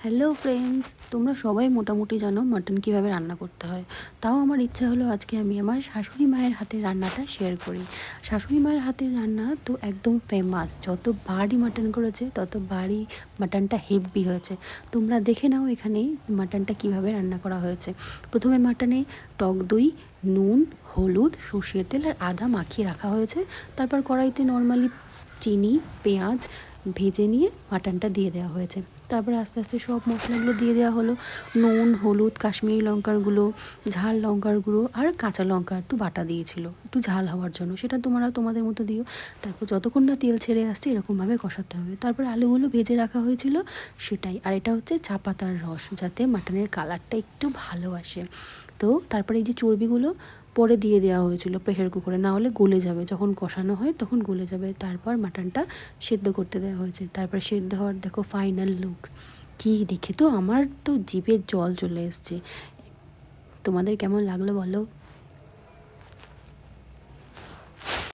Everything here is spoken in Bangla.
হ্যালো ফ্রেন্ডস, তোমরা সবাই মোটামুটি জানো মাটন কীভাবে রান্না করতে হয়। তাও আমার ইচ্ছা হলো আজকে আমি আমার শাশুড়ি মায়ের হাতের রান্নাটা শেয়ার করি। শাশুড়ি মায়ের হাতের রান্না তো একদম ফেমাস, যতবারই মাটন করেছে ততবারই মাটনটা হেভি হয়েছে। তোমরা দেখে নাও এখানেই মাটনটা কীভাবে রান্না করা হয়েছে। প্রথমে মাটনে টক দই, নুন, হলুদ, সর্ষের তেল আর আদা মাখিয়ে রাখা হয়েছে। তারপর কড়াইতে নর্মালি চিনি, পেঁয়াজ ভেজে নিয়ে মাটনটা দিয়ে দেওয়া হয়েছে। তারপরে আস্তে আস্তে সব মশলাগুলো দিয়ে দেওয়া হলো। নুন, হলুদ, কাশ্মীরি লঙ্কার গুঁড়ো, ঝাল লঙ্কার গুঁড়ো আর কাঁচা লঙ্কা একটু বাটা দিয়েছিল একটু ঝাল হওয়ার জন্য, সেটা তোমরা তোমাদের মতো দিও। তারপর যতক্ষণ না তেল ছেড়ে আসছে এরকমভাবে কষাতে হবে। তারপর আলুগুলো ভেজে রাখা হয়েছিল সেটাই, আর এটা হচ্ছে চা পাতার রস, যাতে মাটনের কালারটা একটু ভালো আসে। তো তারপরে এই যে চর্বিগুলো পরে দিয়ে দেওয়া হয়েছিল প্রেশার কুকারে, না হলে গলে যাবে, যখন কষানো হয় তখন গলে যাবে। তারপর মাটনটা সেদ্ধ করতে দেওয়া হয়েছে। তারপর সেদ্ধ হওয়ার দেখো ফাইনাল লুক, কি দেখে তো আমার তো জিভে জল চলে এসছে। তোমাদের কেমন লাগলো বলো।